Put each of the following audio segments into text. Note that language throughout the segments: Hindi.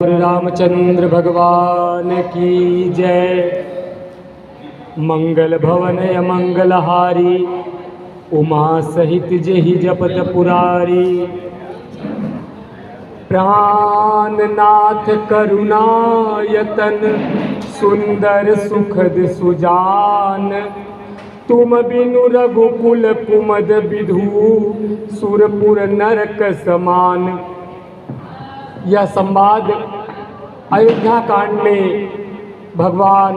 रामचंद्र भगवान की जय। मंगल भवन मंगलहारी, उमा सहित जेहि जपत पुरारी। प्राणनाथ करुणायतन, सुंदर सुखद सुजान। तुम बिनु रघुकुल कुमद विधु, सुरपुर नरक समान। यह संवाद अयोध्या कांड में भगवान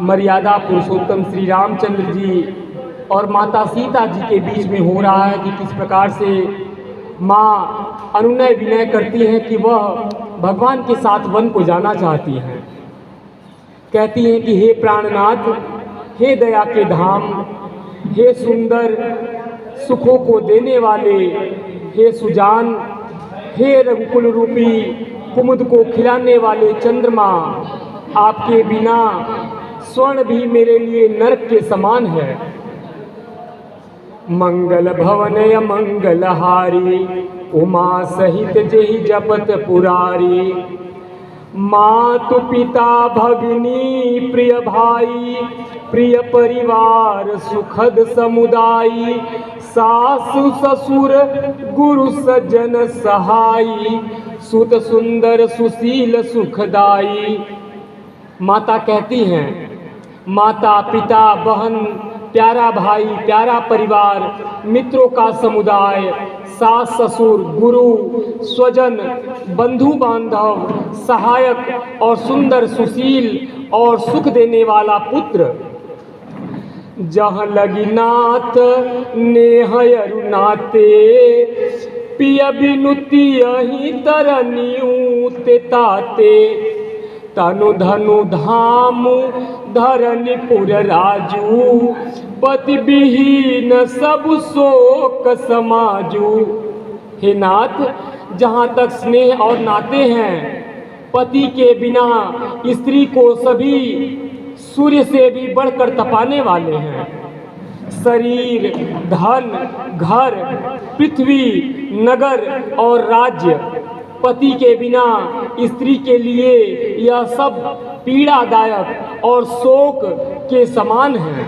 मर्यादा पुरुषोत्तम श्री रामचंद्र जी और माता सीता जी के बीच में हो रहा है कि किस प्रकार से माँ अनुनय विनय करती हैं कि वह भगवान के साथ वन को जाना चाहती हैं। कहती हैं कि हे प्राणनाथ, हे दया के धाम, हे सुंदर सुखों को देने वाले, हे सुजान, हे रघुकुल रूपी कुमुद को खिलाने वाले चंद्रमा, आपके बिना स्वर्ण भी मेरे लिए नरक के समान है। मंगल भवन मंगलहारी, उमा सहित जेहि जपत पुरारी। मातु पिता भगिनी प्रिय भाई, प्रिय परिवार सुखद समुदायी। सासु ससुर गुरु सज्जन सहाई, सुत सुंदर सुशील सुखदाई। माता कहती हैं, माता पिता बहन प्यारा भाई प्यारा परिवार, मित्रों का समुदाय, सास ससुर गुरु स्वजन बंधु बांधव सहायक और सुंदर सुशील और सुख देने वाला पुत्र। जहाँ लगी नाथ नेह अरुनाते, पिय बिनुति यही तरनियू ते ताते। तनु धनु धाम धरनीपुर राजू, पति विहीन सब शोक समाजू। हे नाथ, जहाँ तक स्नेह और नाते हैं, पति के बिना स्त्री को सभी सूर्य से भी बढ़कर तपाने वाले हैं। शरीर धन घर पृथ्वी नगर और राज्य, पति के बिना स्त्री के लिए यह सब पीड़ादायक और शोक के समान है।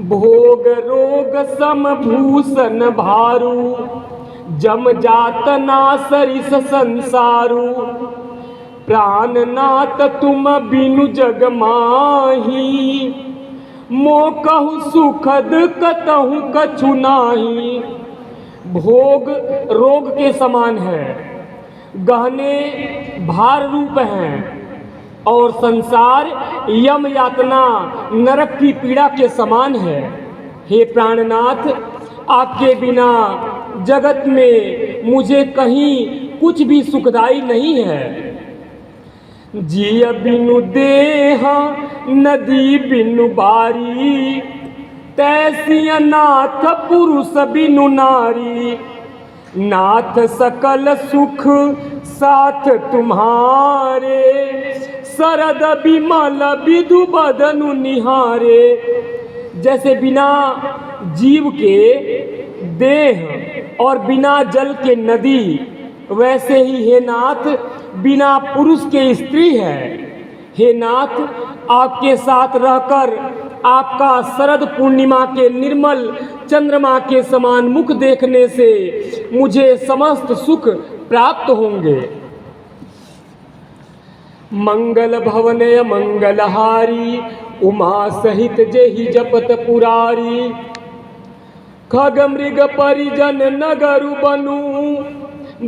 भोग रोग समभूषण भारू, जम जात ना सरिस संसारू। प्राणनाथ तुम बिनु जग माही, मोकहु सुखद कतहु कछु नाही। भोग रोग के समान है, गहने भार रूप हैं और संसार यम यातना नरक की पीड़ा के समान है। हे प्राणनाथ, आपके बिना जगत में मुझे कहीं कुछ भी सुखदाई नहीं है। जिय बिनु देह नदी बिनु बारी, तैसी नाथ पुरुष बिनु नारी। नाथ सकल सुख साथ तुम्हारे, सरद बिमल विधु बदनु निहारे। जैसे बिना जीव के देह और बिना जल के नदी, वैसे ही हे नाथ बिना पुरुष के स्त्री है। हे नाथ, आपके साथ रहकर आपका शरद पूर्णिमा के निर्मल चंद्रमा के समान मुख देखने से मुझे समस्त सुख प्राप्त होंगे। मंगल भवन मंगलहारी, उमा सहित जेहि जपत पुरारी। खग मृग परिजन नगरु बनु,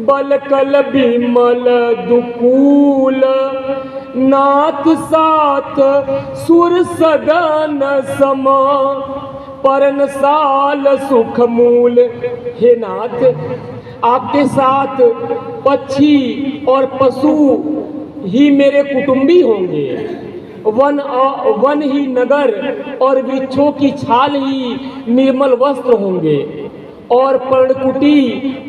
बलकल बिमल दुकूल। नाथ साथ सुर सदन सम, परनसाल सुख मूल। हे नाथ, आपके साथ पक्षी और पशु ही मेरे कुटुंबी होंगे। वन ही नगर और वृक्षों की छाल ही निर्मल वस्त्र होंगे और पर्णकुटी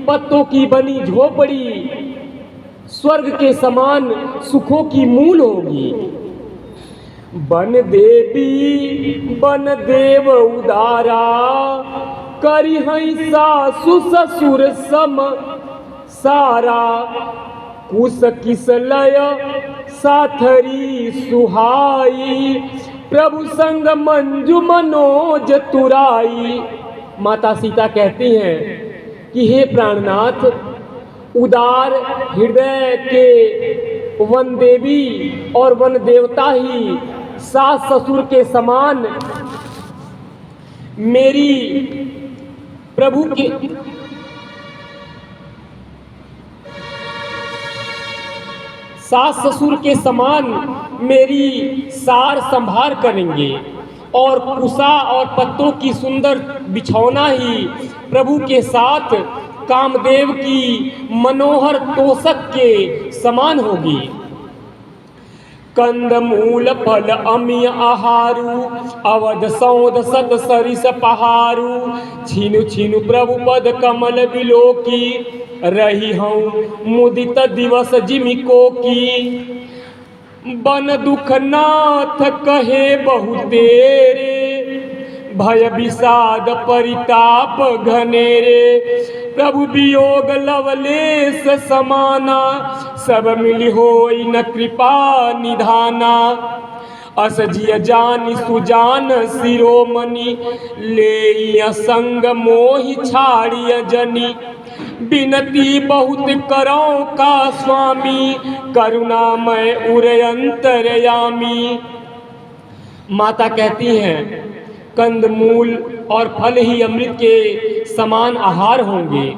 पत्तों की बनी झोपड़ी स्वर्ग के समान सुखों की मूल होगी। बन देवी बन देव उदारा, करी हई सासु ससुर सम सारा। कुश किस लय साथरी सुहाई, प्रभु संग मंजू मनोज तुराई। माता सीता कहती हैं कि हे प्राणनाथ, उदार हृदय के वन देवी और वन देवता ही सास ससुर के समान मेरी प्रभु के सास ससुर के समान मेरी सार संभार करेंगे, और कुशा और पत्तों की सुंदर बिछौना ही प्रभु के साथ कामदेव की मनोहर तोषक के समान होगी। कंद मूल फल अमी आहारू, अवध सौद सत सरिस पहारू, छीनु छीनु प्रभु पद कमल बिलोकी, रही हूँ मुदित दिवस जिमिको की। बन दुख नाथ कहे बहु तेरे, भय विषाद परिताप घनेरे, प्रभु वियोग लवलेश समाना, सब मिली होई न कृपा निधाना। अस जिय जानि सुजान शिरोमणि, ले संग मोहि छाड़िय जनी, बिनती बहुत करो का स्वामी, करुणामय उरे अंतरयामी। माता कहती हैं कंदमूल और फल ही अमृत के समान आहार होंगे,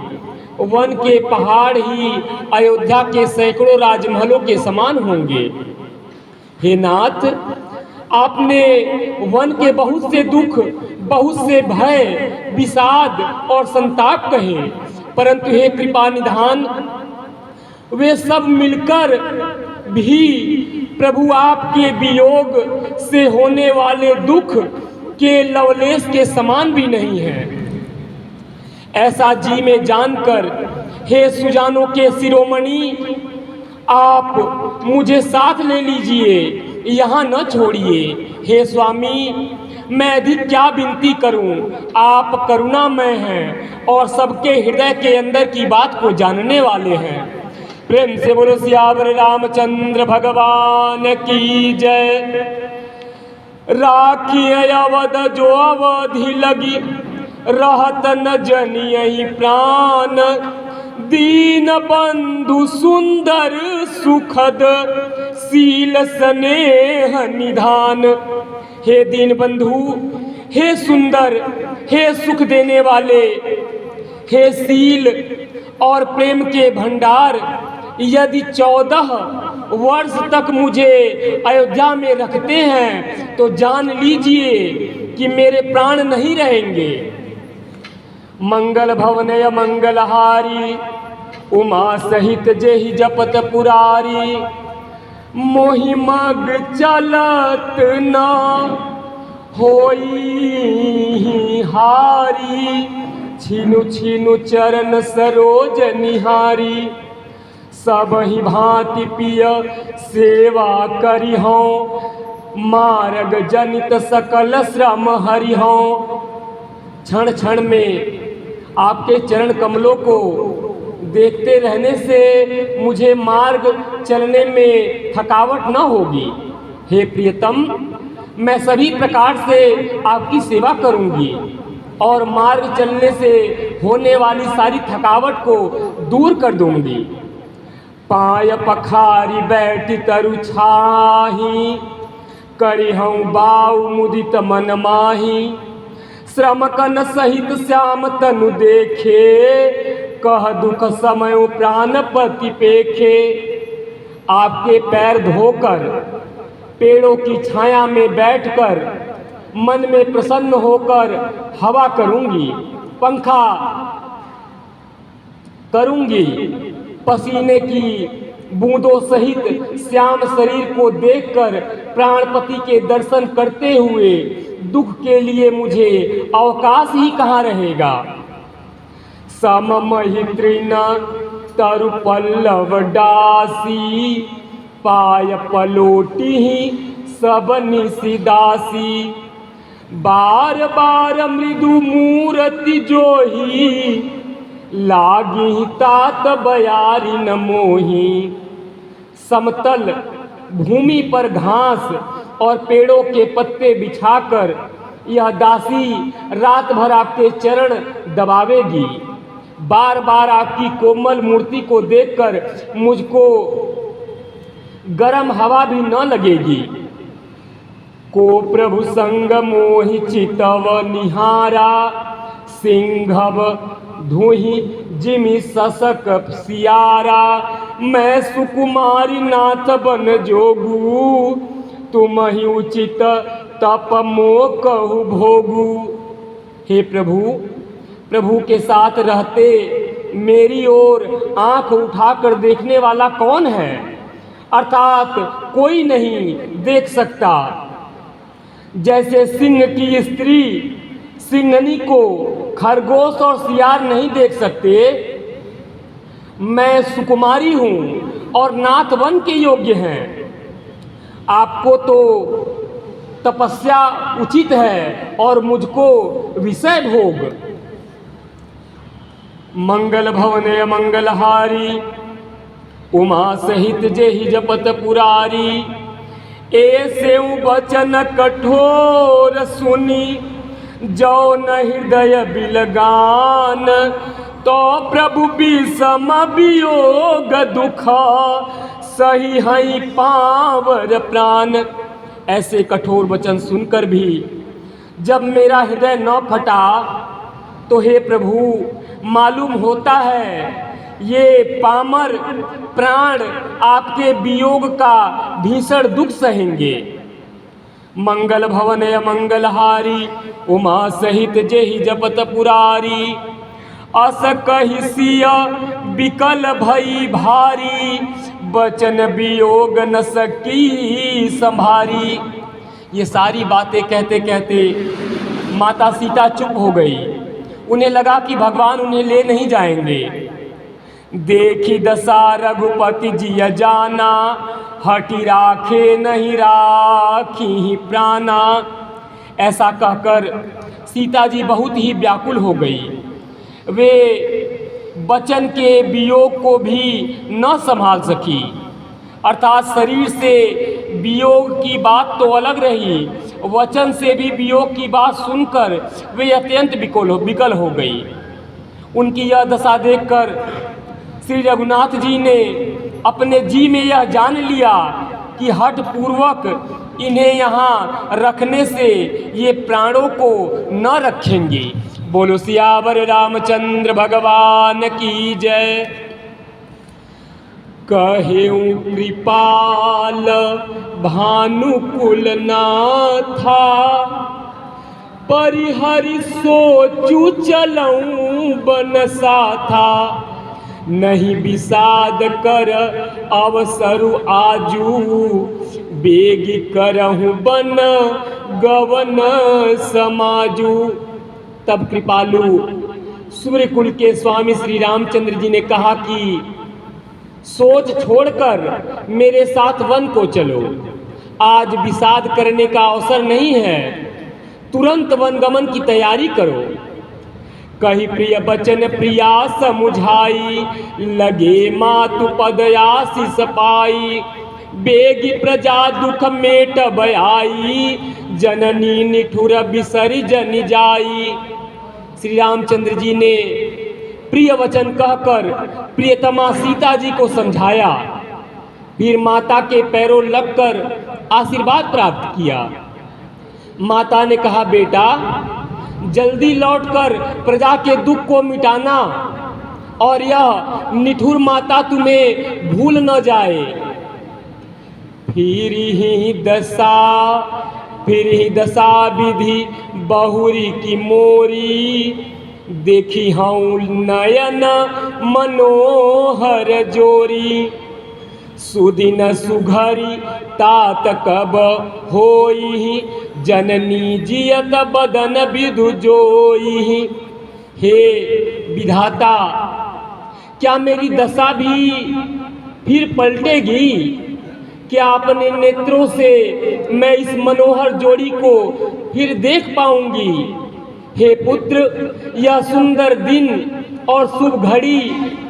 वन के पहाड़ ही अयोध्या के सैकड़ों राजमहलों के समान होंगे। हे नाथ, आपने वन के बहुत से दुख, बहुत से भय, विषाद और संताप कहे, परंतु हे कृपा निधान, वे सब मिलकर भी प्रभु आपके वियोग से होने वाले दुख के लवलेश के समान भी नहीं है। ऐसा जी में जानकर हे सुजानों के शिरोमणि, आप मुझे साथ ले लीजिए, यहाँ न छोड़िए। हे स्वामी, मैं अधिक क्या विनती करूं, आप करुणामय हैं और सबके हृदय के अंदर की बात को जानने वाले हैं। प्रेम से बोलो सियावर रामचंद्र भगवान की जय। राखी अवध जो अवधि लगी, रहत न जनियहि प्राण, दीन बंधु सुंदर सुखद, शील स्नेह निधान। हे दीन बंधु, हे सुंदर, हे सुख देने वाले, हे शील और प्रेम के भंडार, यदि 14 वर्ष तक मुझे अयोध्या में रखते हैं तो जान लीजिए कि मेरे प्राण नहीं रहेंगे। मंगल भवनय मंगलहारी, उमा सहित जेहि जपत पुरारी, मोहि मग चलत न होई हारी, छीनु छीनु चरण सरोज निहारी, सब ही भांति पिय सेवा करिहौं, मार्ग जनित सकल श्रम हरिहौं। क्षण क्षण में आपके चरण कमलों को देखते रहने से मुझे मार्ग चलने में थकावट न होगी। हे प्रियतम, मैं सभी प्रकार से आपकी सेवा करूंगी और मार्ग चलने से होने वाली सारी थकावट को दूर कर दूंगी। पाय पखारी बैठी तरु छाही, करिहौं बाऊ मुदित मन माही, श्रम कन सहित श्याम तनु देखे, कह दुख समय प्राणपति पेखे। आपके पैर धोकर पेड़ों की छाया में बैठकर मन में प्रसन्न होकर हवा करूंगी, पंखा करूंगी, पसीने की बूंदों सहित श्याम शरीर को देखकर प्राणपति के दर्शन करते हुए दुख के लिए मुझे अवकाश ही कहाँ रहेगा। सममहि तृण तरु पल्लव डासी, पाय पलोटी ही सब निशिदासी, बार बार मृदु मूर्ति जोही, लागी तात बयारी न मोही। समतल भूमि पर घास और पेड़ों के पत्ते बिछाकर यह दासी रात भर आपके चरण दबावेगी। बार बार आपकी कोमल मूर्ति को देखकर मुझको गर्म हवा भी न लगेगी। को प्रभु संग मोहि चितव निहारा, सिंघव धुहि जिमि ससक सियारा। मैं सुकुमारी नाथ बन जोगू, तुम ही उचित तप मो कहु भोगू। हे प्रभु, प्रभु के साथ रहते मेरी ओर आंख उठाकर देखने वाला कौन है? अर्थात कोई नहीं देख सकता। जैसे सिंह की स्त्री सिंहनी को खरगोश और सियार नहीं देख सकते, मैं सुकुमारी हूँ और नाथ वन के योग्य हैं। आपको तो तपस्या उचित है और मुझको विषय भोग। मंगल भवने मंगलहारी, उमा सहित जेहि जपत पुरारी। ऐसे वचन कठोर सुनी, जो न हृदय बिलगान। तो प्रभु विषम वियोग दुख, सही हई पावर प्राण। ऐसे कठोर वचन सुनकर भी जब मेरा हृदय न फटा, तो हे प्रभु, मालूम होता है ये पामर प्राण आपके वियोग का भीषण दुख सहेंगे। मंगल भवन मंगलहारी, उमा सहित जेहि जपत पुरारी। अस कहि सिय विकल भई भारी, बचन वियोग न सकी संभारी। ये सारी बातें कहते कहते माता सीता चुप हो गई। उन्हें लगा कि भगवान उन्हें ले नहीं जाएंगे। देखी दशा रघुपति जिय जाना, हटि राखे नहीं राखी प्राणा। ऐसा कहकर सीता जी बहुत ही व्याकुल हो गई। वे बचन के वियोग को भी न संभाल सकी। अर्थात शरीर से वियोग की बात तो अलग रही, वचन से भी वियोग की बात सुनकर वे अत्यंत विकल हो गई। उनकी यह दशा देखकर श्री रघुनाथ जी ने अपने जी में यह जान लिया कि हठ पूर्वक इन्हें यहाँ रखने से ये प्राणों को न रखेंगे। बोलो सियावर रामचंद्र भगवान की जय। कहेऊ कृपाल भानुकुल नाथा, परिहरि सोचू चलऊं बनसा था। नहीं विषाद कर अवसरु आजू, बेग करहूँ बन गवन समाजू। तब कृपालु सूर्यकुल के स्वामी श्री रामचंद्र जी ने कहा कि सोच छोड़कर मेरे साथ वन को चलो। आज विषाद करने का अवसर नहीं है, तुरंत वनगमन की तैयारी करो। कही प्रिय बचन प्रिया समुझाई, लगे मातु पद आशीष पाई। बेगी प्रजा दुख मेट बयाई, जननी निठुर बिसरि जनि जाई। श्री रामचंद्र जी ने प्रिय वचन कहकर प्रियतमा सीता जी को समझाया। फिर माता के पैरों लगकर आशीर्वाद प्राप्त किया। माता ने कहा, बेटा जल्दी लौटकर प्रजा के दुख को मिटाना, और यह निठुर माता तुम्हें भूल न जाए। फिर ही दशा विधि बहुरी की मोरी, देखी हूँ नयन मनोहर जोरी। सुदिन सुघरी तात कब होई, जननी जियत बदन विधु जोई। हे विधाता, क्या मेरी दशा भी फिर पलटेगी? क्या अपने नेत्रों से मैं इस मनोहर जोड़ी को फिर देख पाऊंगी? हे पुत्र, यह सुंदर दिन और शुभ घड़ी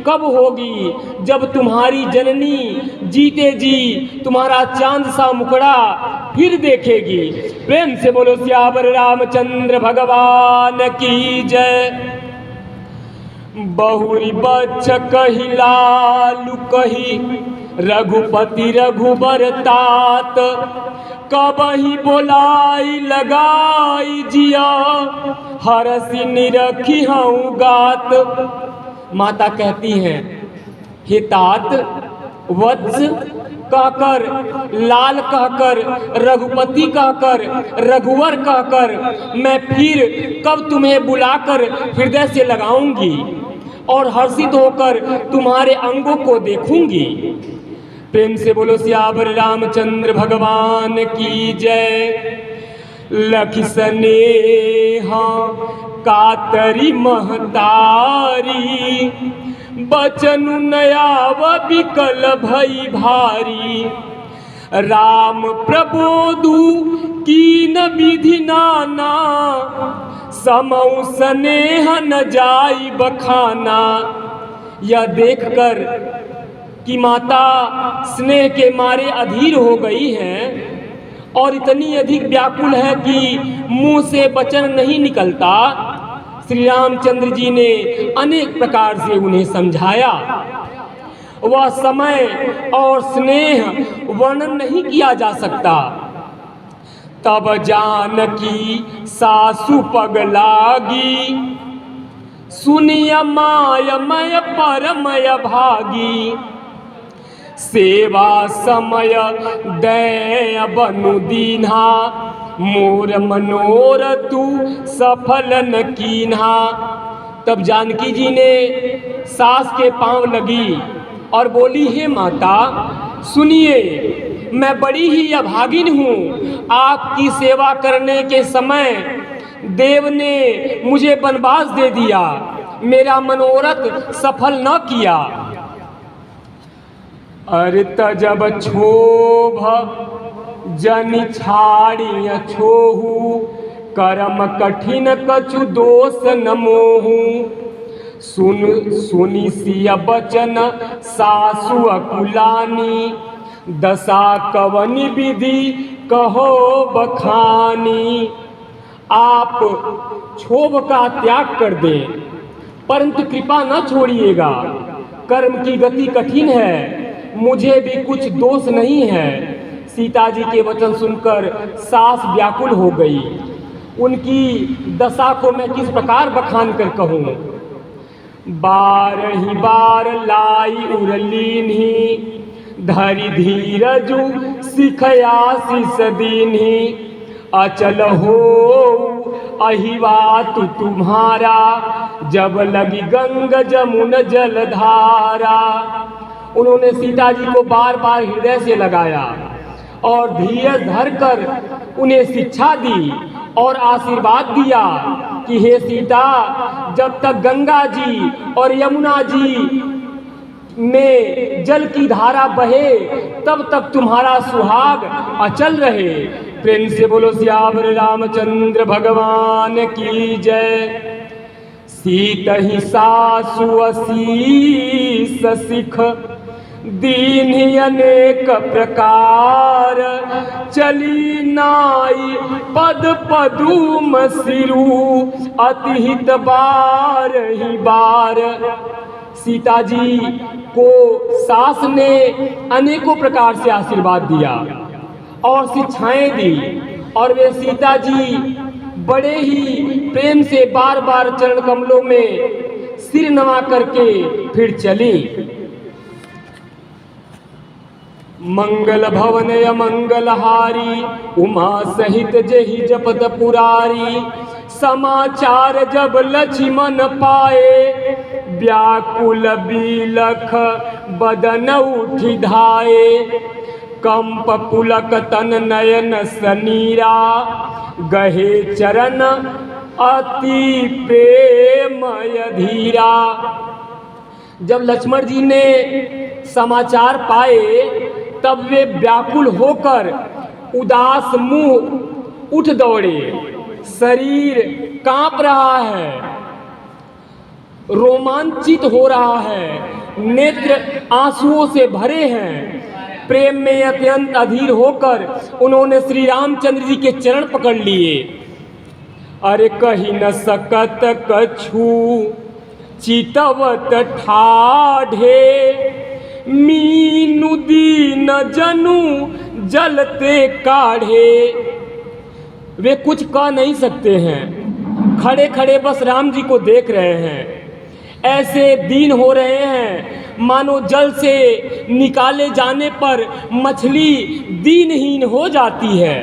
कब होगी जब तुम्हारी जननी जीते जी तुम्हारा चांद सा मुखड़ा फिर देखेगी। प्रेम से बोलो सियावर रामचंद्र भगवान की जय। बहुरी बच्च कही लालू कही रघुपति रघुबर तात, कबही बोलाई लगाई जिया हरसी निरखी हूँ गात। माता कहती हैं, हे तात, वत्स कहकर, लाल कहकर, रघुपति कहकर, रघुवर कहकर मैं फिर कब तुम्हें बुलाकर हृदय से लगाऊंगी और हर्षित होकर तुम्हारे अंगों को देखूंगी। प्रेम से बोलो सियावर रामचंद्र भगवान की जय। लखि स्नेहा कातरी महतारी, बचनु नयाव बिकल भई भारी। राम प्रबोधु कीन विधि नाना, समौ स्नेह न जाई बखाना। यह देखकर कि माता स्नेह के मारे अधीर हो गई हैं और इतनी अधिक व्याकुल है कि मुंह से वचन नहीं निकलता, श्री रामचंद्र जी ने अनेक प्रकार से उन्हें समझाया। वह समय और स्नेह वर्णन नहीं किया जा सकता। तब जानकी सासु पगलागी, सुनिय मायमय परमय भागी। सेवा समय दय बनु दीन्हा, मोर मनोरथु सफल न कीन्हा। तब जानकी जी ने सास के पांव लगी और बोली, हे माता सुनिए, मैं बड़ी ही अभागिन हूँ। आपकी सेवा करने के समय देव ने मुझे वनवास दे दिया, मेरा मनोरथ सफल न किया। अरे तजब क्षोभ जनि छाड़िय छोहू, कर्म कठिन कछु दोष न मोहू। सुनि सिय बचन सासु अकुलानी, दशा कवनि विधि कहो बखानी। आप क्षोभ का त्याग कर दें, परंतु कृपा न छोड़िएगा। कर्म की गति कठिन है, मुझे भी कुछ दोष नहीं है। सीता जी के वचन सुनकर सास व्याकुल हो गई। उनकी दशा को मैं किस प्रकार बखान कर कहूँ। बार ही बार लाई उरलीन्ही, धरि धीरजु सिखया शिष दीन्ही। अचल हो अहिवातु तुम्हारा, जब लगी गंग जमुन जलधारा। उन्होंने सीता जी को बार बार हृदय से लगाया और धीरज धरकर उन्हें शिक्षा दी और आशीर्वाद दिया कि हे सीता, जब तक गंगा जी और यमुना जी में जल की धारा बहे तब तक तुम्हारा सुहाग अचल रहे। प्रेम से बोलो सियावर रामचंद्र भगवान की जय। सीत ही सासु असीस सिख, दीन्ही अनेक प्रकार। चली नाई पद पदुम सिरु, अतिहित बार ही बार। सीता जी को सास ने अनेकों प्रकार से आशीर्वाद दिया और शिक्षाएं दी और वे सीता जी बड़े ही प्रेम से बार बार चरण कमलों में सिर नवा करके फिर चली। मंगल भवन मंगलहारी, उमा सहित जहि जपत पुरारी। समाचार जब लक्ष्मण पाए, व्याकुल बिलख बदन उठि धाये। कंप पुलक तन नयन सनीरा, गहे चरण अति प्रेमय धीरा। जब लक्ष्मण जी ने समाचार पाए तब वे व्याकुल होकर उदास मुंह उठ दौड़े। शरीर कांप रहा है। रोमांचित हो रहा है, नेत्र आंसुओं से भरे हैं। प्रेम में अत्यंत अधीर होकर उन्होंने श्री रामचंद्र जी के चरण पकड़ लिए। अरे कही न सकत कछु चितवत ठाढ़े, मीनु दीन जनु जलते काढ़े। वे कुछ कह नहीं सकते हैं, खड़े खड़े बस राम जी को देख रहे हैं। ऐसे दीन हो रहे हैं मानो जल से निकाले जाने पर मछली दीनहीन हो जाती है।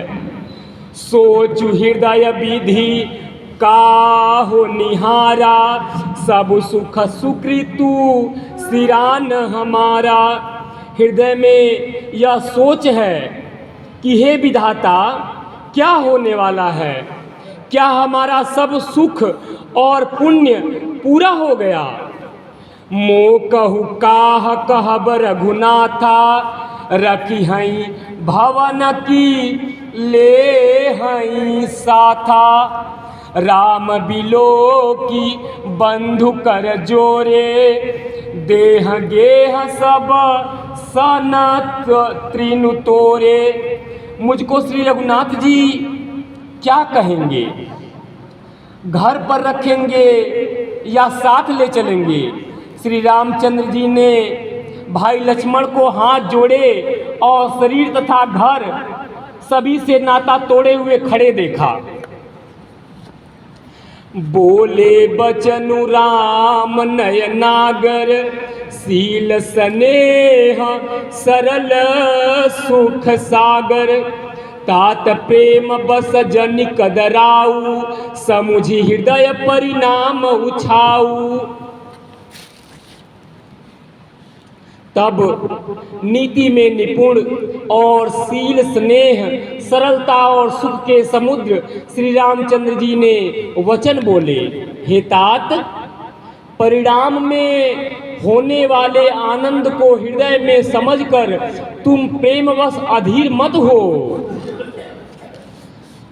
सोचु हृदय विधि काहो निहारा, सब सुख सुकृतु सिरान हमारा। हृदय में यह सोच है कि हे विधाता, क्या होने वाला है? क्या हमारा सब सुख और पुण्य पूरा हो गया? मोकहु काह कहब रघुनाथा, रखी हई भवन की ले हई साथा। राम बिलो की बंधु कर जोरे, देह गेह सब सनत त्रिनु तोरे। मुझको श्री रघुनाथ जी क्या कहेंगे? घर पर रखेंगे या साथ ले चलेंगे? श्री रामचंद्र जी ने भाई लक्ष्मण को हाथ जोड़े और शरीर तथा घर सभी से नाता तोड़े हुए खड़े देखा। बोले बचनु राम नयनागर, सील स्नेह सरल सुख सागर। तात प्रेम बस जन कदराऊ, समुझि हृदय परिणाम उछाऊ। तब नीति में निपुण और शील स्नेह सरलता और सुख के समुद्र श्री रामचंद्र जी ने वचन बोले, हे तात, परिणाम में होने वाले आनंद को हृदय में समझकर तुम प्रेमवश अधीर मत हो।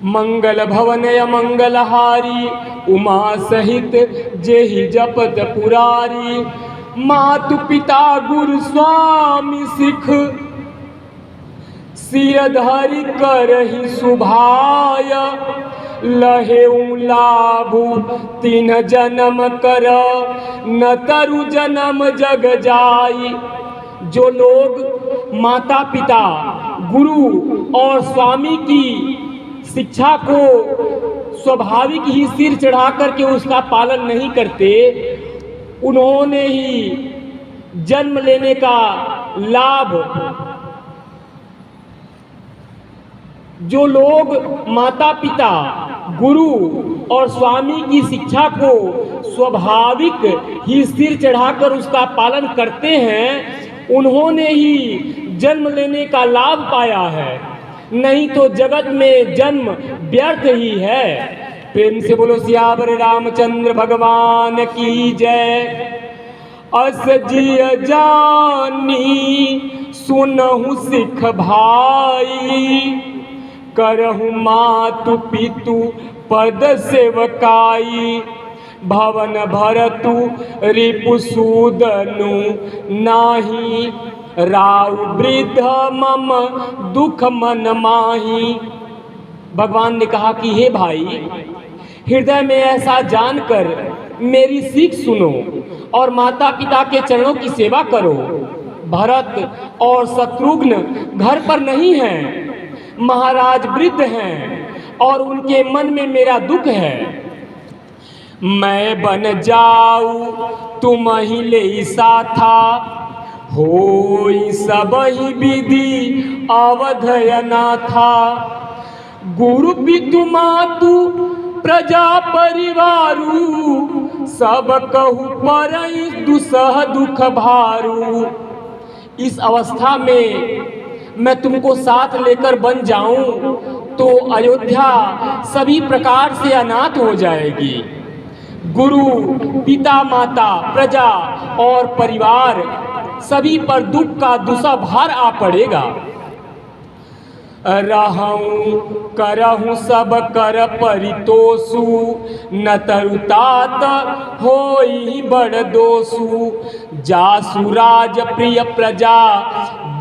मंगल भवन मंगलहारी, उमा सहित जेहि जपत पुरारी। मातु पिता गुरु स्वामी सिख, सिर धरि करहि सुभाय। लहेउ लाभु तीन जन्म कर, न तरु जन्म जग जाई। जो लोग माता पिता गुरु और स्वामी की शिक्षा को स्वाभाविक ही सिर चढ़ा करके उसका पालन नहीं करते, उन्होंने ही जन्म लेने का लाभ। जो लोग माता पिता गुरु और स्वामी की शिक्षा को स्वाभाविक ही सिर चढ़ाकर उसका पालन करते हैं, उन्होंने ही जन्म लेने का लाभ पाया है, नहीं तो जगत में जन्म व्यर्थ ही है। प्रेम से बोलो सियावर रामचंद्र भगवान की जय। अस जिय जानी सुनहु सिख भाई, करहु मातु पितु पद सेवकाई। भवन भरतु रिपु सूदनु नाही, राव वृद्ध मम दुख मन माही। भगवान ने कहा कि हे भाई, हृदय में ऐसा जानकर मेरी सीख सुनो और माता पिता के चरणों की सेवा करो। भरत और शत्रुघ्न घर पर नहीं हैं, महाराज वृद्ध हैं और उनके मन में मेरा दुख है। मैं बन जाऊं तुम ही ले साथा, होई सब ही विधि अवधयना था। गुरु पितु मातु प्रजा परिवारु, सब कहु परई दुसह दुख भारू। इस अवस्था में मैं तुमको साथ लेकर बन जाऊं तो अयोध्या सभी प्रकार से अनाथ हो जाएगी। गुरु पिता माता प्रजा और परिवार सभी पर दुख का दूसरा भार आ पड़ेगा। रहूं करहूं सब कर परितोषु, न तरुतात होई बड़ दोषु। जासु राज प्रिय प्रजा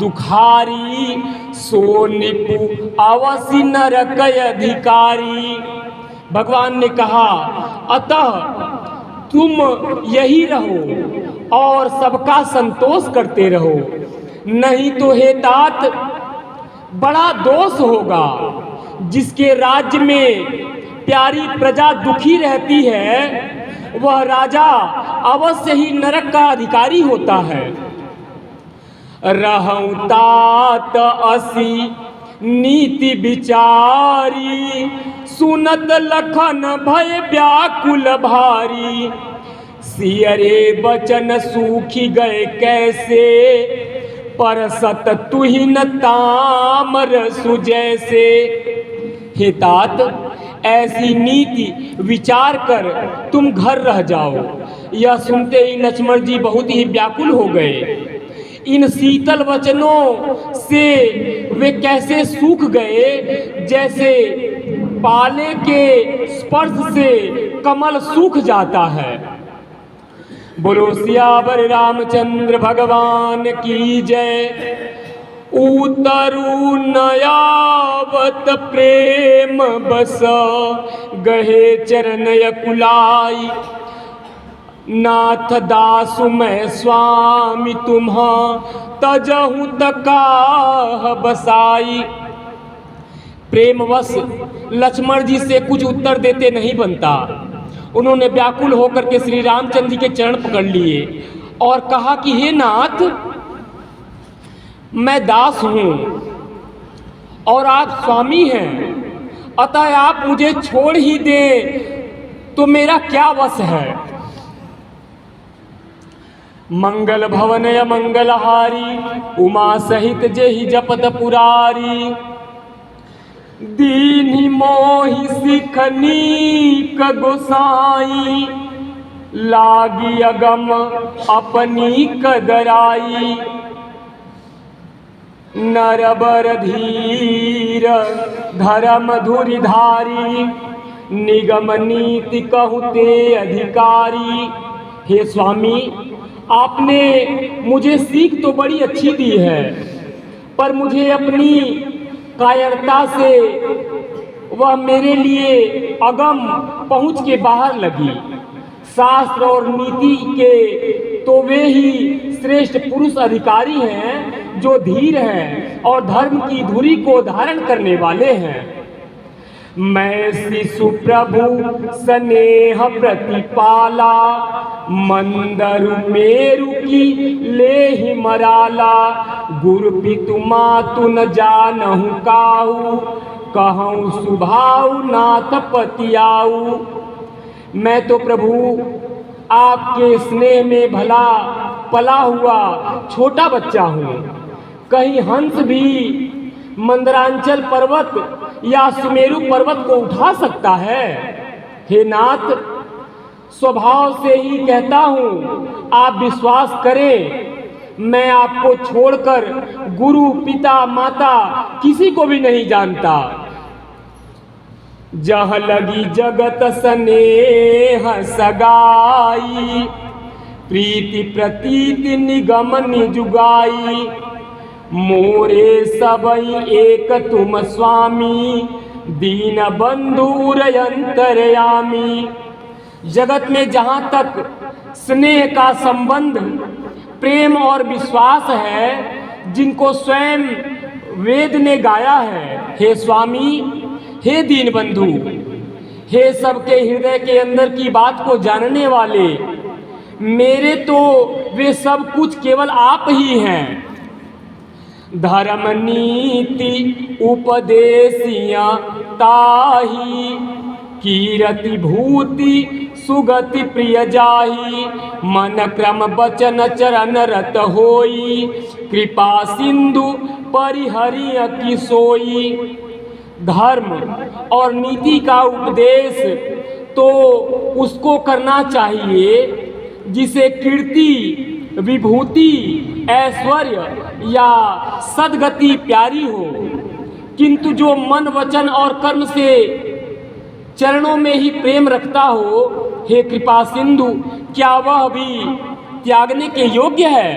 दुखारी, सो निपु अवसि नरक अधिकारी। भगवान ने कहा, अतः तुम यही रहो और सबका संतोष करते रहो, नहीं तो हे तात बड़ा दोष होगा। जिसके राज्य में प्यारी प्रजा दुखी रहती है, वह राजा अवश्य ही नरक का अधिकारी होता है। रहूं तात असी नीति विचारी, सुनत लखन भय व्याकुल भारी। सियरे बचन सूखी गए कैसे, परसत तुहिन तामर सुजैसे। हे तात, ऐसी नीति विचार कर तुम घर रह जाओ। यह सुनते ही लक्ष्मण जी बहुत ही व्याकुल हो गए। इन शीतल वचनों से वे कैसे सूख गए, जैसे पाले के स्पर्श से कमल सूख जाता है। बोलो सियावर रामचंद्र भगवान की जय। उतरु नयावत प्रेम बस, गहे चरण अकुलाई। नाथ दासु मैं स्वामी तुम्हा, तजहु तकाह बसाई। प्रेमवश लक्ष्मण जी से कुछ उत्तर देते नहीं बनता। उन्होंने व्याकुल होकर के श्री रामचंद्र जी के चरण पकड़ लिए और कहा कि हे नाथ, मैं दास हूं और आप स्वामी हैं, अतः आप मुझे छोड़ ही दें तो मेरा क्या वश है। मंगल भवन मंगलहारी, उमा सहित जेहि जपत पुरारी। दीन्हि मोहि सिखनीक गोसाई, लागी अगम अपनी कदराई। नरबर धीर धर्म धुरिधारी, निगम नीति कहते अधिकारी। हे स्वामी, आपने मुझे सीख तो बड़ी अच्छी दी है, पर मुझे अपनी कायरता से वह मेरे लिए अगम पहुंच के बाहर लगी। शास्त्र और नीति के तो वे ही श्रेष्ठ पुरुष अधिकारी हैं जो धीर हैं और धर्म की धुरी को धारण करने वाले हैं। मैं शिशु प्रभु स्नेह प्रतिपाला, मंदरु मेरु की लेहि मराला। गुरु पितु मातु न जानहु काहू, कहूँ सुभाऊ नाथ पतियाऊ। मैं तो प्रभु आपके स्नेह में भला पला हुआ छोटा बच्चा हूँ। कहीं हंस भी मंदरांचल पर्वत या सुमेरु पर्वत को उठा सकता है? हे नाथ, स्वभाव से ही कहता हूँ, आप विश्वास करें, मैं आपको छोड़कर गुरु पिता माता किसी को भी नहीं जानता। जह लगी जगत स्नेह सगाई, प्रीति प्रतीति निगम निजुगाई। मोरे सबई एक तुम स्वामी, दीन बंधु अंतरयामी। जगत में जहाँ तक स्नेह का संबंध, प्रेम और विश्वास है, जिनको स्वयं वेद ने गाया है, हे स्वामी, हे दीन बंधु, हे सबके हृदय के अंदर की बात को जानने वाले, मेरे तो वे सब कुछ केवल आप ही हैं। धर्म नीति उपदेशिया ताही, कीरति भूति सुगति प्रिय जाही। मन क्रम बचन चरण रत होई, कृपा सिंधु परिहरिय की सोई। धर्म और नीति का उपदेश तो उसको करना चाहिए जिसे कीर्ति, विभूति, ऐश्वर्य या सद्गति प्यारी हो। किंतु जो मन वचन और कर्म से चरणों में ही प्रेम रखता हो, हे कृपा सिंधु, क्या वह भी त्यागने के योग्य है?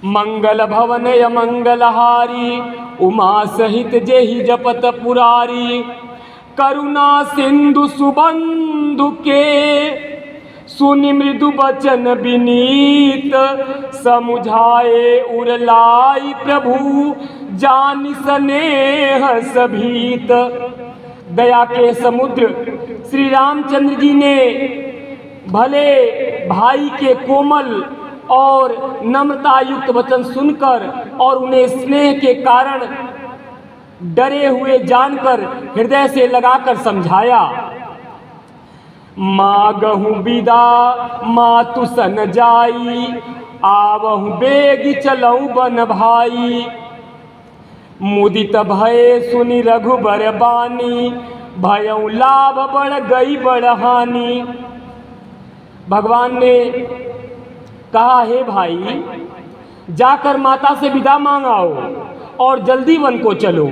मंगल भवन मंगलहारी, उमा सहित जेहि जपत पुरारी, करुणा सिंधु सुबंधु के, सुनि मृदु बचन विनीत, समुझाए उरलाई प्रभु, जानि स्नेह सभीत। दया के समुद्र श्री रामचंद्र जी ने भले भाई के कोमल और नम्रता युक्त वचन सुनकर और उन्हें स्नेह के कारण डरे हुए जानकर हृदय से लगाकर समझाया। मागहु विदा मातु सन जाई, आवहु बेग चलऊ बन भाई, मुदित भय सुनि रघुबर बानी, भयउ लाभ बढ़ गई बढ़हानि। भगवान ने कहा, हे भाई, जाकर माता से विदा मांगाओ और जल्दी वन को चलो।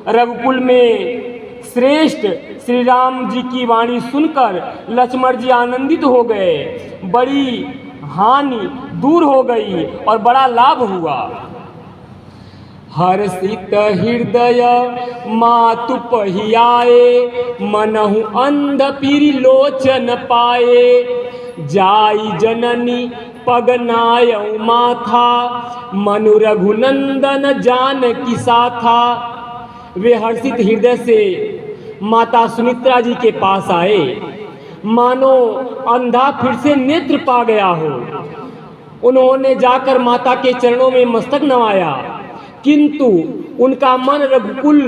रघुकुल में श्रेष्ठ श्री राम जी की वाणी सुनकर लक्ष्मण जी आनंदित हो गए। बड़ी हानि दूर हो गई और बड़ा लाभ हुआ। हर्षित हृदय मातु पहियाए, मनहु अंध पिरि लोचन पाए, जाई जननी पगनायऊ माथा, मनु रघुनंदन जानकी साथा। वे हर्षित हृदय से माता सुमित्रा जी के पास आए, मानो अंधा फिर से नेत्र पा गया हो। उन्होंने जाकर माता के चरणों में मस्तक नवाया, किंतु उनका मन रघुकुल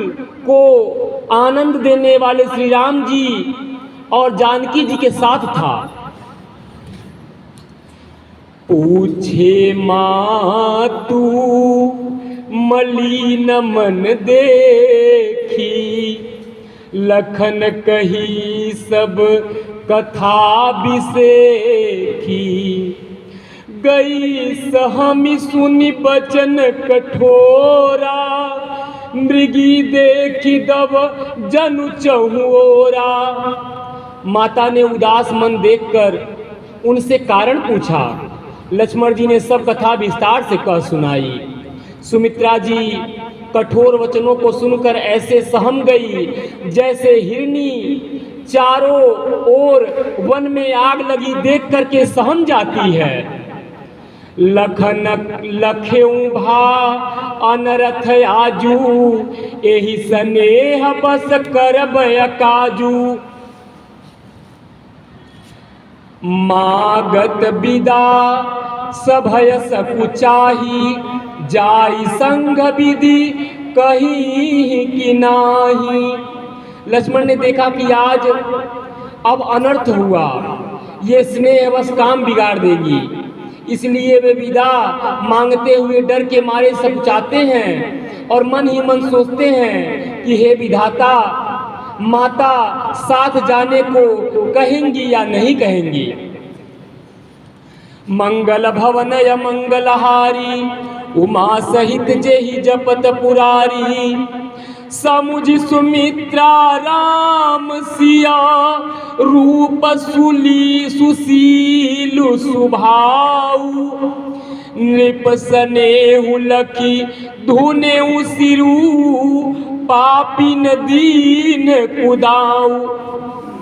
को आनंद देने वाले श्री राम जी और जानकी जी के साथ था। पूछे मातु मलिन मन देखी, लखन कही सब कथा बिसेखी, गई सहमी सुनि बचन कठोरा, मृगी देखी दब जनु चहुओरा। माता ने उदास मन देखकर उनसे कारण पूछा। लक्ष्मण जी ने सब कथा विस्तार से कह सुनाई। सुमित्रा जी कठोर वचनों को सुनकर ऐसे सहम गई जैसे हिरनी चारों ओर वन में आग लगी देख करके सहम जाती है। लखन लखेऊ भा अनरथ आजू, एहि स्नेह बस करब काजू। मागत विदा सभय सकुचाही, जाई संग विधि कहीं कि नाही। लक्ष्मण ने देखा कि आज अब अनर्थ हुआ, ये स्नेह बस काम बिगाड़ देगी, इसलिए वे विदा मांगते हुए डर के मारे सकुचाते हैं और मन ही मन सोचते हैं कि हे विधाता, माता साथ जाने को कहेंगी या नहीं कहेंगी। मंगल भवन या मंगलहारी, उमा सहित जेहि जपत पुरारी, समुझ सुमित्रा राम सिया, रूप सुली सुशील सुभाऊ, नृप स्नेहु लखी धुनेउ सिरू, पापिन दीन कुदाऊ।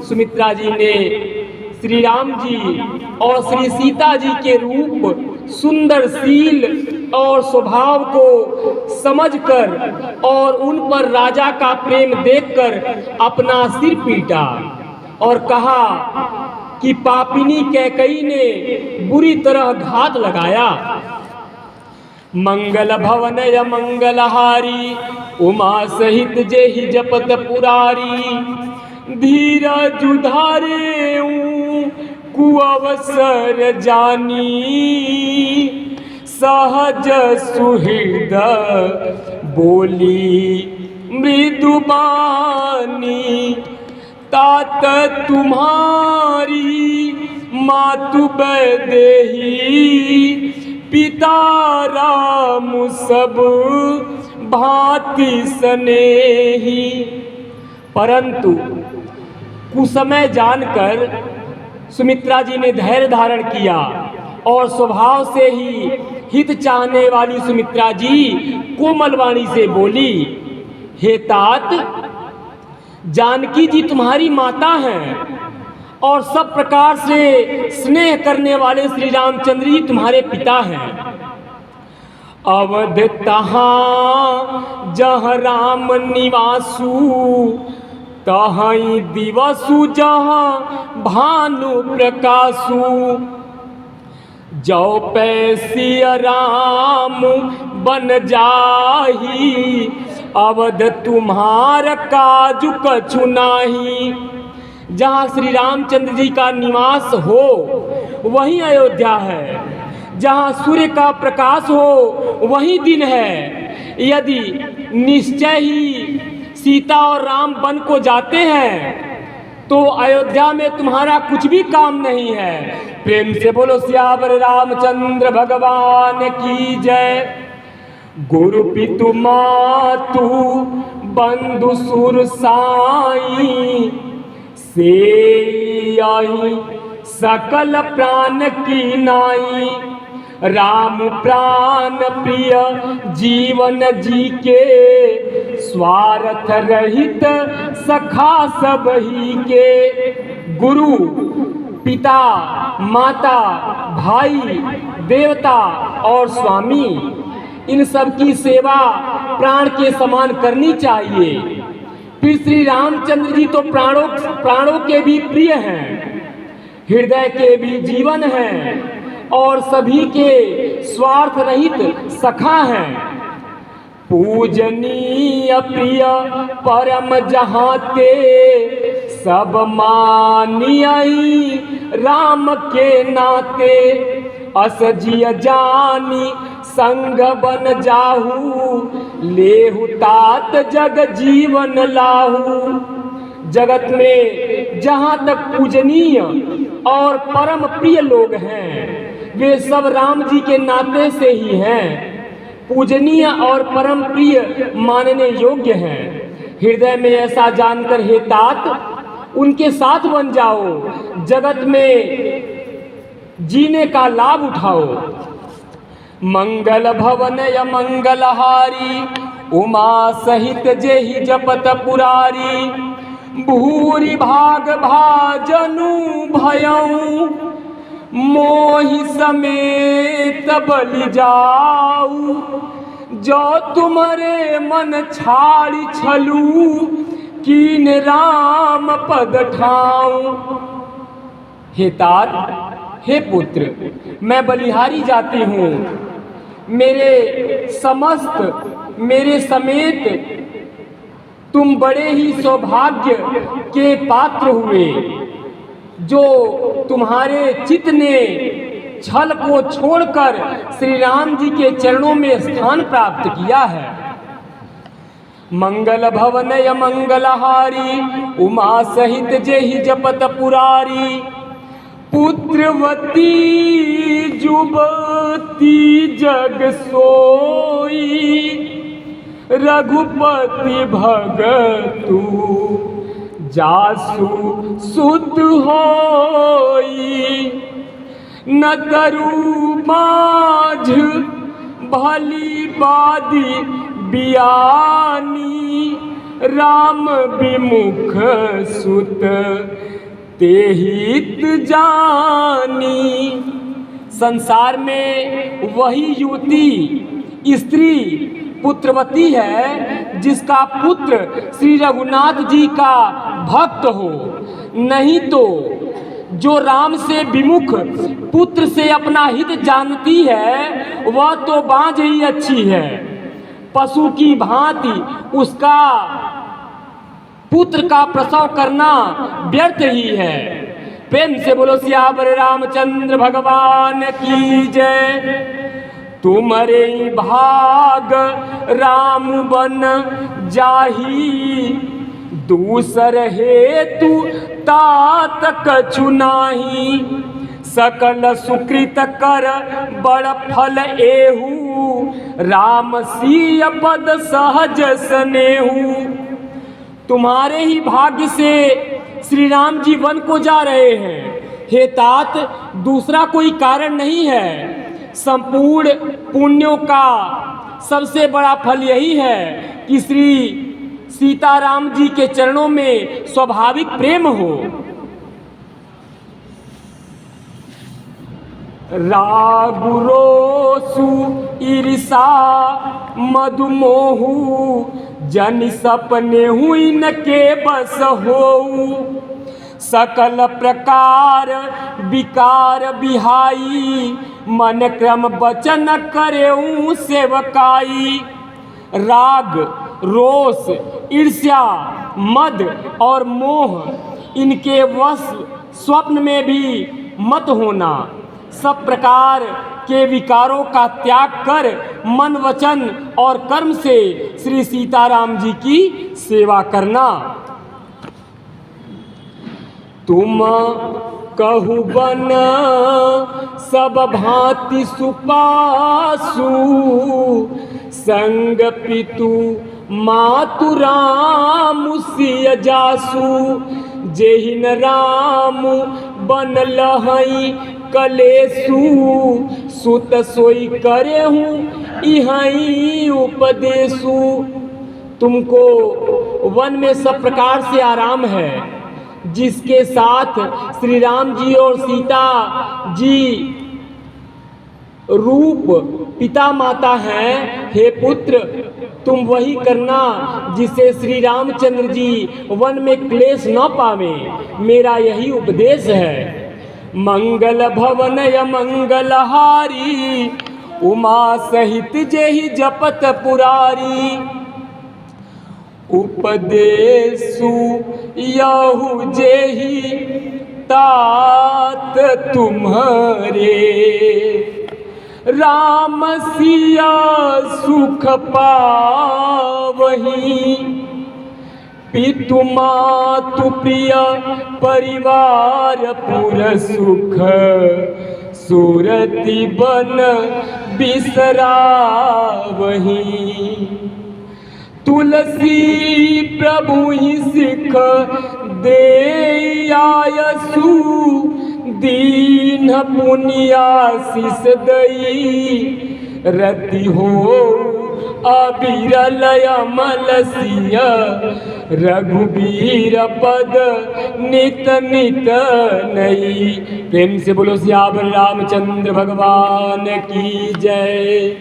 सुमित्रा जी ने श्री राम जी और श्री सीता जी के रूप, सुंदर शील और स्वभाव को समझकर और उन पर राजा का प्रेम देखकर अपना सिर पीटा और कहा कि पापिनी कैकई ने बुरी तरह घात लगाया। मंगल भवन या मंगलहारी, उमा सहित जेहि जपत पुरारी, धीरज धारे कुअवसर जानी, सहज सुहृद बोली मृदुबानी, तात तुम्हारी मातु वैदेही, पिता राम सब भांति स्नेही। परंतु कुसमय जानकर सुमित्रा जी ने धैर्य धारण किया और स्वभाव से ही हित चाहने वाली सुमित्रा जी कोमल वाणी से बोली, हे तात, जानकी जी तुम्हारी माता हैं और सब प्रकार से स्नेह करने वाले श्री रामचंद्र जी तुम्हारे पिता हैं। अवध तहाँ जहाँ राम निवासु, तहीं दिवसु जहाँ भानु प्रकाशु। जो पैसी राम बन जाही, अवध तुम्हार काजु कछु नाही। जहाँ श्री रामचंद्र जी का निवास हो वहीं अयोध्या है, जहाँ सूर्य का प्रकाश हो वहीं दिन है। यदि निश्चय ही सीता और राम वन को जाते हैं तो अयोध्या में तुम्हारा कुछ भी काम नहीं है। प्रेम से बोलो सियावर रामचंद्र भगवान की जय। गुरु पितु मातु बंधु सुर साई, से आई सकल प्राण की नाई। राम प्राण प्रिय जीवन जी के, स्वार्थ रहित सखा सब ही के। गुरु, पिता, माता, भाई, देवता और स्वामी, इन सब की सेवा प्राण के समान करनी चाहिए। फिर श्री रामचंद्र जी तो प्राणों के भी प्रिय हैं, हृदय के भी जीवन हैं और सभी के स्वार्थ रहित सखा हैं। पूजनीय प्रिय परम जहाँ ते, सब मानियई राम के नाते। अस जिय जानी संग बन जाहू, लेहु तात जग जीवन लाहू। जगत में जहाँ तक पूजनीय और परम प्रिय लोग हैं वे सब राम जी के नाते से ही हैं, पूजनीय और परम प्रिय मानने योग्य हैं। हृदय में ऐसा जानकर हे तात उनके साथ बन जाओ, जगत में जीने का लाभ उठाओ। मंगल भवन या मंगलहारी, उमा सहित जेहि जपत पुरारी। भूरि भाग भाजनु भयऊ, मोहि समेत बलि जाऊ। जो तुम्हारे मन छाड़ी छलू, कीन राम पद ठाऊं। हे तात, हे पुत्र, मैं बलिहारी जाती हूँ। मेरे समेत तुम बड़े ही सौभाग्य के पात्र हुए, जो तुम्हारे चित्त ने छल को छोड़कर श्री राम जी के चरणों में स्थान प्राप्त किया है। मंगल भवन य मंगलहारी, उमा सहित जेहि जपत पुरारी। पुत्रवती जुबती जग सोई, रघुपति भगतु जासु सुत होई। न तरु माझ भली बादी बियानी, राम विमुख सुत तेहित जानी। संसार में वही युवती स्त्री पुत्रवती है जिसका पुत्र श्री रघुनाथ जी का भक्त हो, नहीं तो जो राम से विमुख पुत्र से अपना हित जानती है वह तो बाँझ ही अच्छी है, पशु की भांति उसका पुत्र का प्रसव करना व्यर्थ ही है। प्रेम से बोलो सियावर रामचंद्र भगवान की जय। तुम्हारे भाग राम बन जाही, दूसर हेतु तात कछु नाही। सकल सुकृत कर बड़ फल एहू, राम सिय पद सहज स्नेहू। तुम्हारे ही भाग्य से श्री राम जी वन को जा रहे हैं। हे तात, दूसरा कोई कारण नहीं है। संपूर्ण पुण्यों का सबसे बड़ा फल यही है कि श्री सीताराम जी के चरणों में स्वाभाविक प्रेम हो। रागु रोसु ईर्षा मधुमोहु, जन सपने हुई न के बस होऊ। सकल प्रकार विकार बिहाई, मन क्रम वचन करेऊ सेवकाई। राग, रोष, ईर्ष्या, मद और मोह इनके वश स्वप्न में भी मत होना। सब प्रकार के विकारों का त्याग कर मन, वचन और कर्म से श्री सीताराम जी की सेवा करना। तुम कहु बन सब भांति सुपासु, संग पितु मातु राम सिय जासु। जेहिन राम बनल हई कलेसु, सुत सोई करे हूँ इहई उपदेशु। तुमको वन में सब प्रकार से आराम है, जिसके साथ श्री राम जी और सीता जी रूप पिता माता हैं। हे पुत्र, तुम वही करना जिसे श्री रामचंद्र जी वन में क्लेश न पावे। मेरा यही उपदेश है। मंगल भवन य मंगलहारी, उमा सहित जेहि जपत पुरारी। उपदेशु यहु जेहि तात तुम्हारे, राम सिया सुख पावही। पितु मातु प्रिय परिवार पुर सुख, सुरति बन बिसरावही। तुलसी प्रभु ही सिख दे आयसु, दीन पुनियाशिष दई। रति हो अबिरल अमल सिय, रघुबीर पद नित नित नई। प्रेम से बोलो सियावर रामचंद्र भगवान की जय।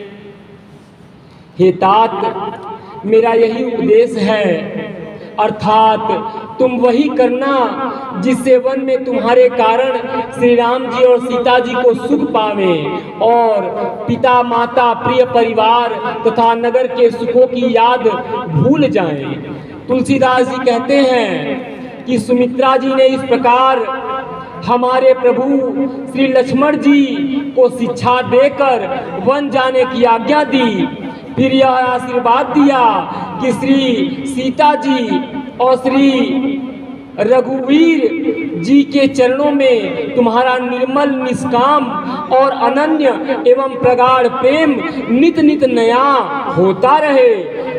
हे तात, मेरा यही उपदेश है, अर्थात तुम वही करना जिससे वन में तुम्हारे कारण श्री राम जी और सीता जी को सुख पावे और पिता माता प्रिय परिवार तथा नगर के सुखों की याद भूल जाएं। तुलसीदास जी कहते हैं कि सुमित्रा जी ने इस प्रकार हमारे प्रभु श्री लक्ष्मण जी को शिक्षा देकर वन जाने की आज्ञा दी। फिर यह आशीर्वाद दिया कि श्री सीता जी और श्री रघुवीर जी के चरणों में तुम्हारा निर्मल, निष्काम और अनन्य एवं प्रगाढ़ प्रेम नित नित नया होता रहे।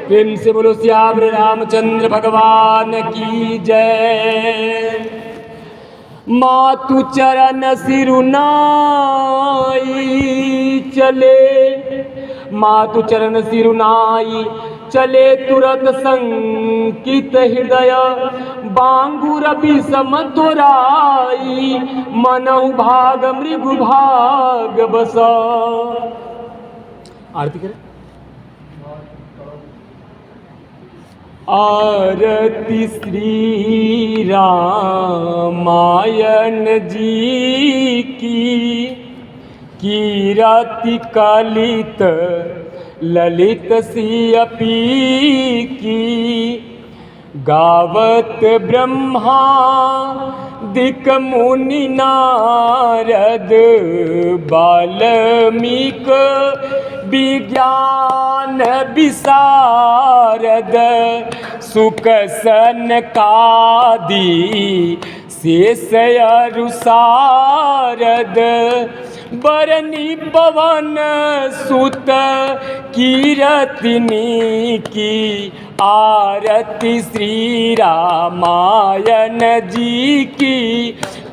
प्रेम से बोलो सियावर रामचंद्र भगवान की जय। मातु चरण सिरुनाई चले, मातु चरण सिरुनाई चले तुरत संकित हृदय। बांगुर विषम तोराई, मनहु भाग मृगु भाग बस। आरती करें। आरती श्री रामायण जी की, कीरति कलित ललित सियपी की। गावत ब्रह्मा दिक मुनि नारद, बाल्मीक विज्ञान विशारद। सुख सनकादि शेषयरुसारद बरनी पवन सुत कीरतिनी की आरती श्री रामायण जी की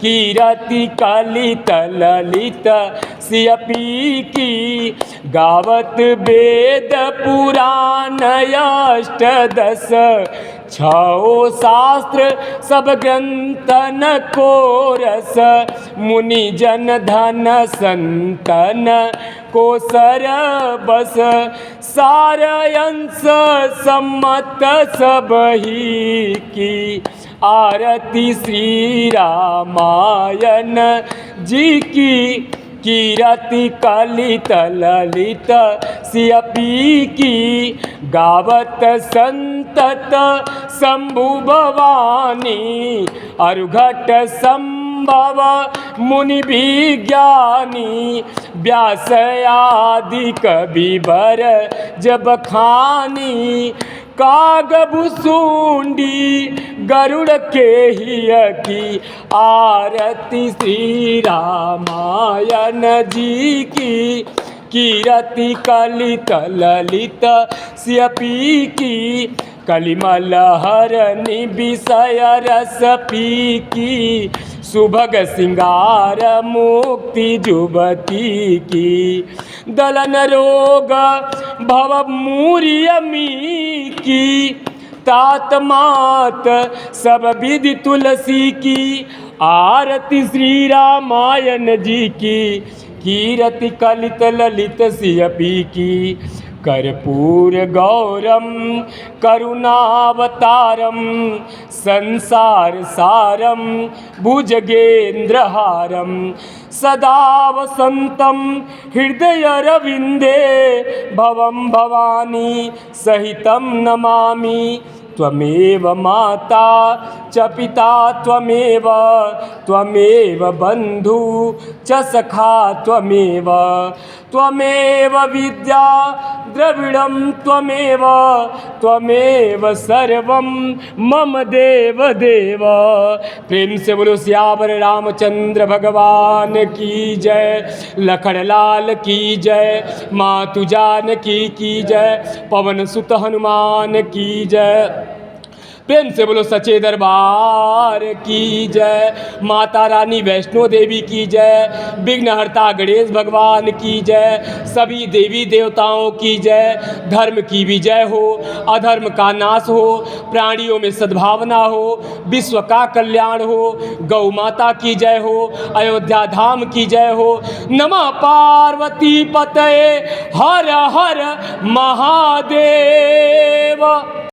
कीरति कलित ललित सियपी की गावत वेद पुराण अष्टदश छो शास्त्र सब ग्रंथन को रस मुनि जन धन संतन को सर बस सारयंस सम्मत सब ही की आरती श्री रामायण जी की कीरति कलित ललित सियपी की गावत संतत शंभु भवानी अरुघट संभव मुनि भी ज्ञानी व्यास आदि कवि बर जब खानी कागभुसुंडी गरुड़ के हिय की आरती श्री रामायण जी की कीरति कलित ललित सियपी की कलिमल हरनि विषय रस पी की सुभग सिंगार मुक्ति जुबती की दलन रोग भव मूर्यमी की तात मात सब विधि तुलसी की आरती श्री रामायण जी की कीरति कलित ललित सियपी की कर्पूर गौरम करुणावतारम संसार सारम भुजगेन्द्रहारम सदा वसंतम हृदय रविंदे भवम भवानी सहितम नमामि त्वमेव माता च पिता त्वमेव त्वमेव बंधु च सखा त्वमेव त्वमेव विद्या द्रविड़ं त्वमेव त्वमेव सर्वं मम देव देव। प्रेम से बोलो सियावर रामचंद्र भगवान की जय, लखन लाल की जय, मातु जानकी की जय, पवन सुत हनुमान की जय। प्रेम से बोलो सच्चे दरबार की जय, माता रानी वैष्णो देवी की जय, विघ्नहर्ता गणेश भगवान की जय, सभी देवी देवताओं की जय। धर्म की विजय हो, अधर्म का नाश हो, प्राणियों में सद्भावना हो, विश्व का कल्याण हो, गौ माता की जय हो, अयोध्या धाम की जय हो। नमः पार्वती पतये हर हर महादेव।